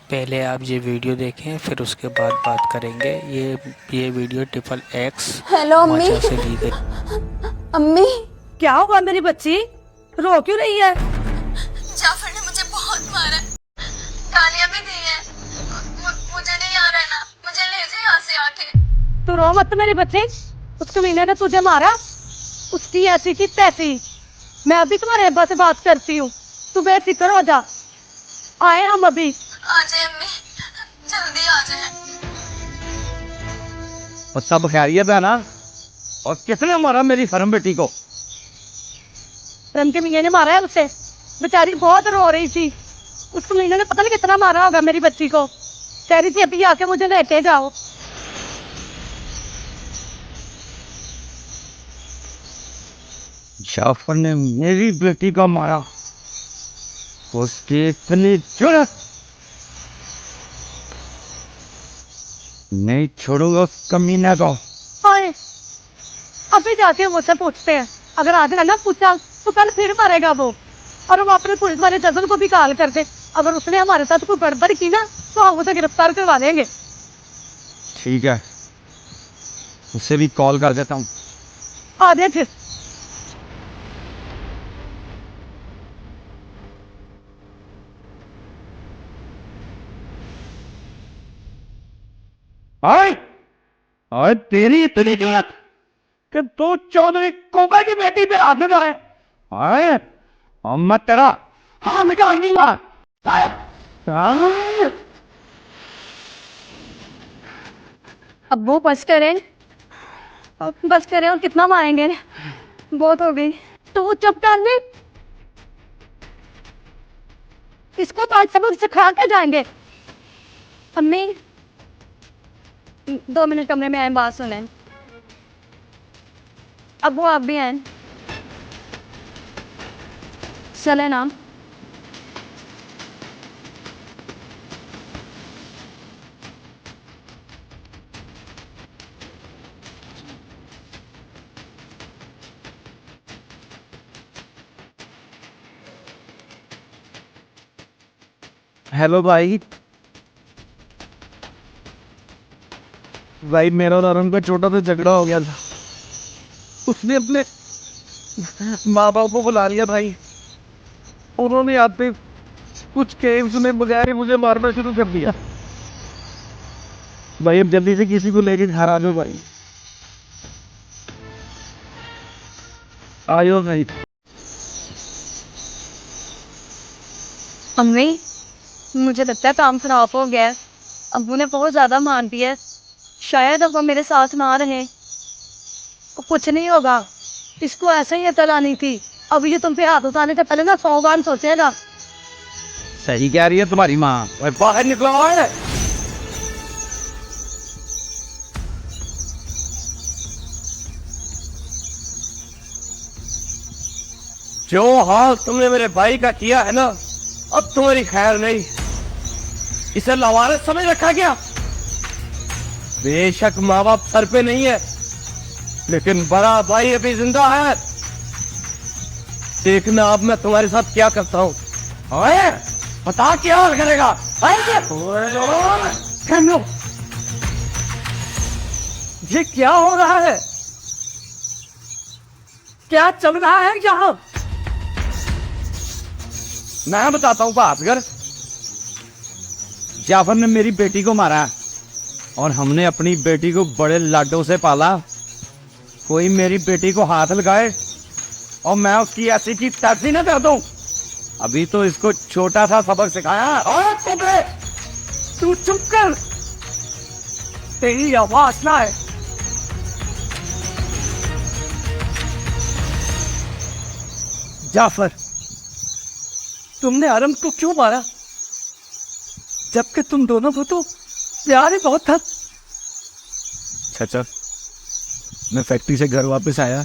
पहले आप ये वीडियो देखें, फिर उसके बाद बात करेंगे। ये वीडियो ट्रिपल एक्स हेलो अम्मी। वजह से ली गई। अम्मी, क्या होगा मेरी बच्ची? रो क्यों रही है? जाफर ने मुझे बहुत मारा है, गालियां भी दी है। मुझे नहीं आ रहा है ना, मुझे ले जाए यहाँ से आके। तू रो मत मेरी बच्ची। उस कमीने ने तुझे मारा, उसकी ऐसी की तैसी। मैं अभी तुम्हारे अब्बा से बात करती हूँ, तू बेफिक्र हो जा। आए हम अभी। आ जाए अम्मी, जल्दी आ जाए। और सब खैरियत है ना? और किसने मारा मेरी फर्म बेटी को? रम के मीने ने मारा है उसे। बेचारी बहुत रो रही थी। उस कमीने ने पता नहीं कितना मारा होगा मेरी बच्ची को। कह रही थी अभी आके मुझे लेते जाओ। जाफर ने मेरी बेटी को मारा, उसकी इतनी जुर्रत, नहीं छोड़ूंगा उस कमीने को। आए, अभी जाके हम उससे पूछते हैं। अगर आज ना पूछा तो कल फिर मारेगा वो। और हम अपने पुलिस वाले जजन को भी कॉल कर दे। अगर उसने हमारे साथ कोई गड़बड़ की ना तो हम उसे गिरफ्तार करवा देंगे। ठीक है, उसे भी कॉल कर देता हूँ। आ दे फिर। आए आए, तेरी इतनी जुर्रत कि तू चौधरी कोका की बेटी पे हाथ लगा है। आए, और मैं तेरा हाथ निकालूंगा। आए, आए। अब वो बस करें, अब बस करें। और कितना मारेंगे? बहुत हो गई। तो वो चुप कर ले। इसको तो आज सबक सिखा के जाएंगे। अम्मी, 2 मिनट कमरे में आए, बात सुने। अब वो आप भी हैं, चले ना। हेलो भाई। भाई मेरा और अरुण का छोटा सा झगड़ा हो गया था। उसने अपने माँ बाप को बुला लिया भाई। उन्होंने आते कुछ कहे सुने बगैर ही मुझे मारना शुरू कर दिया। भाई अब जल्दी से किसी को लेके घर आ जाओ भाई। आयो भाई। अम्मी, मुझे लगता है काम खराब हो गया है। अब्बू ने बहुत ज्यादा मार दिया है। शायद अब वो मेरे साथ ना रहे। कुछ नहीं होगा, इसको ऐसे ही अकल आनी थी। अब ये तुम पे हाथ उठाने से पहले ना 100 बार सोचेगा। सही कह रही है तुम्हारी माँ। भाई बाहर निकलो। है जो हाल तुमने मेरे भाई का किया है ना, अब तुम्हारी खैर नहीं। इसे लवारस समझ रखा गया। बेशक माँ बाप सर पे नहीं है, लेकिन बड़ा भाई अभी जिंदा है। देखना अब मैं तुम्हारे साथ क्या करता हूँ। ओए, बता क्या हाल करेगा। ये क्या हो रहा है? क्या चल रहा है यहाँ? मैं बताता हूँ बातगर। जाफर ने मेरी बेटी को मारा है और हमने अपनी बेटी को बड़े लाडों से पाला। कोई मेरी बेटी को हाथ लगाए और मैं उसकी ऐसी की तैसी न कर दूं। अभी तो इसको छोटा सा सबक सिखाया। तू चुप कर, तेरी आवाज ना है। जाफर, तुमने अरम को क्यों मारा, जबकि तुम दोनों को तो प्यार ही बहुत था। चाचा, मैं फैक्ट्री से घर वापस आया।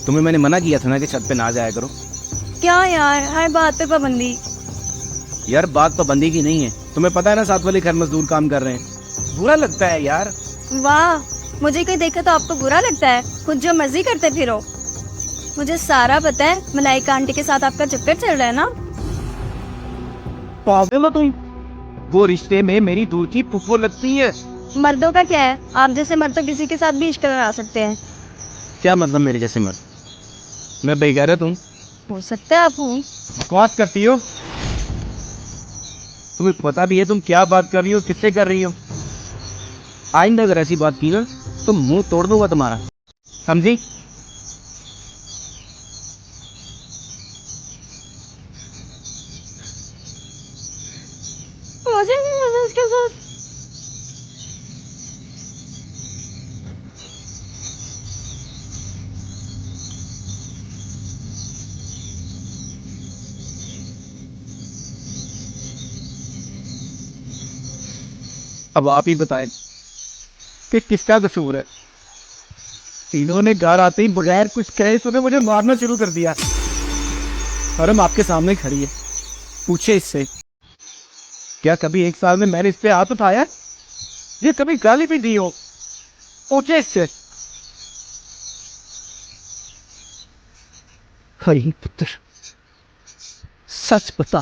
तुम्हें मैंने मना किया था ना कि छत पे ना जाया करो। क्या यार, हर बात पे पाबंदी। यार बात पाबंदी की नहीं है। तुम्हें पता है ना साथ वाले घर मजदूर काम कर रहे हैं। बुरा लगता है यार। वाह, मुझे कोई देखे तो आपको बुरा लगता है? खुद जो मर्जी करते फिरो। मुझे सारा पता है। मलाइका आंटी के साथ आपका चक्कर चल रहा है ना? पागल हो तुम? वो रिश्ते में मेरी दूर की फुफो लगती है। मर्दों का क्या है, आप जैसे मर्द तो किसी के साथ भी इश्क करा सकते हैं। क्या मतलब मेरे जैसे मर्द? मैं बेगैरत हूँ? हो सकता है आप हूँ। बकवास करती हो? तुम्हें पता भी है तुम क्या बात कर रही हो, किससे कर रही हो? आइंदा अगर ऐसी बात की ना तो मुंह तोड़ दूंगा तुम्हारा, समझी? मुझे नहीं मजा उसके साथ। अब आप ही बताएं कि किसका कसूर है? तीनों ने घर आते ही बगैर कुछ कहे सुने मुझे मारना शुरू कर दिया। और हम आपके सामने खड़ी है, पूछे इससे क्या कभी एक साल में मैंने इस पे हाथ उठाया? ये कभी गाली भी दी हो? पूछे इससे। हरी पुत्र, सच बता,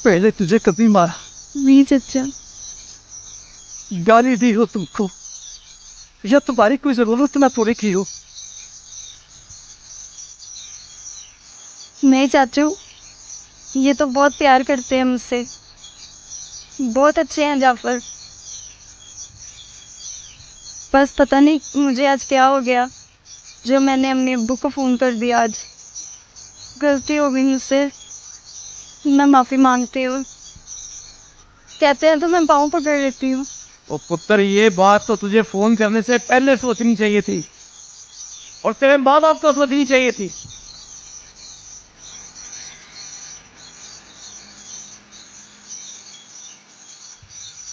पहले तुझे कभी मारा? नहीं चचा। गाली दी हो तुमको या तुम्हारी कोई जरूरत ना पूरी की हो? नहीं चाचू, ये तो बहुत प्यार करते हैं मुझसे, बहुत अच्छे हैं जाफर। बस पता नहीं मुझे आज क्या हो गया जो मैंने अपने अब्बू को फ़ोन कर दिया। आज गलती हो गई मुझसे, मैं माफ़ी मांगती हूँ। कहते हैं तो मैं पाँव पकड़ लेती हूँ। ओ पुत्र, ये बात तो तुझे फोन करने से पहले सोचनी चाहिए थी और तेरे माँ बाप को सोचनी चाहिए थी।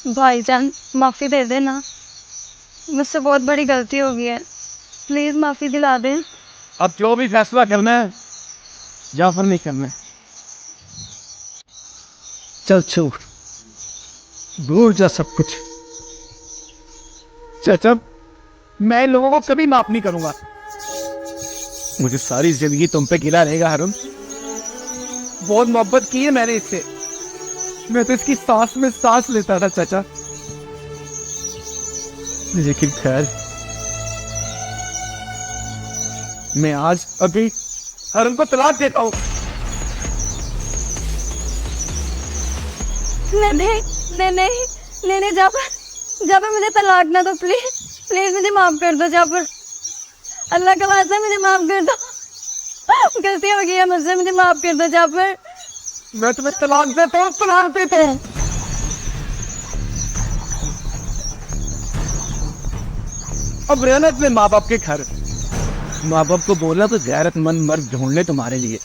भाईजान माफ़ी दे देना, मुझसे बहुत बड़ी गलती हो गई है, प्लीज़ माफ़ी दिला दें। अब जो भी फैसला करना है जाफर नहीं करना है। चल छोड़, भूल जा सब कुछ। चाचा, मैं इन लोगों को कभी माफ नहीं करूंगा। मुझे सारी जिंदगी तुम पे गिला रहेगा हरुण। बहुत मोहब्बत की है मैंने इससे, मैं तो इसकी सांस में सांस लेता था चाचा। लेकिन खैर, मैं आज अभी हरुण को तलाक देता हूँ। नहीं जाफर मुझे तलाक ना दो, प्लीज मुझे माफ कर दो जाफर। अल्लाह का वास्ता है, मुझे माफ कर दो। गलती हो गई है मुझसे, मुझे माफ कर दो जाफर। मैं तुम्हें तलाक देता हूँ, तलाक देता हूँ। अब रहना अपने माँ बाप के घर। माँ बाप को बोला तो गैरतमंद मर्द ढूंढ ले तुम्हारे लिए।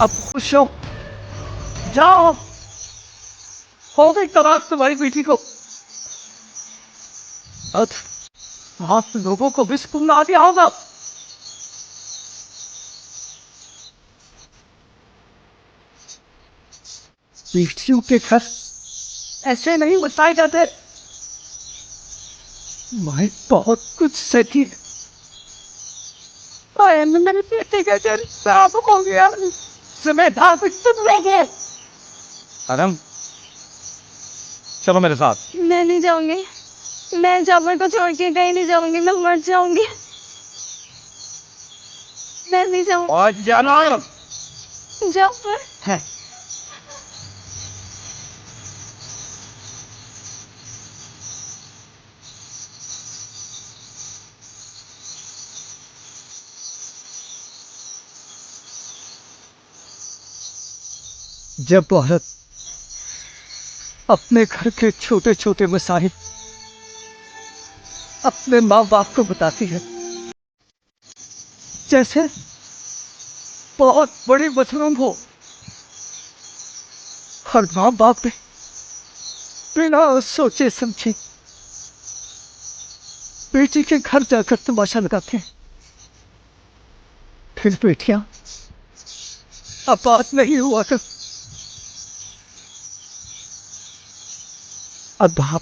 अब खुश हो, जाओ, हो गई तलाक तुम्हारी बेटी को। अब आप लोगों को भी सुकून आ गया होगा। बेटियों के घर ऐसे नहीं बसाए जाते। मैं बहुत कुछ सही मेरे बेटे का जल साफ हो गया। समय था कुछ तुम लोगे। आदम, चलो मेरे साथ। मैं नहीं जाऊंगी, मैं जाफर को छोड़ के कहीं नहीं जाऊंगी, मैं मर जाऊंगी। मैं नहीं जाऊंगी और जाना जाफर। है। जब औरत अपने घर के छोटे छोटे मसाइल अपने माँ बाप को बताती है, जैसे बहुत बड़ी मसरूम हो, और माँ बाप ने बिना सोचे समझे बेटी के घर जाकर तमाशा लगाते हैं, फिर बेटियां अब बात नहीं हुआ कर अब आप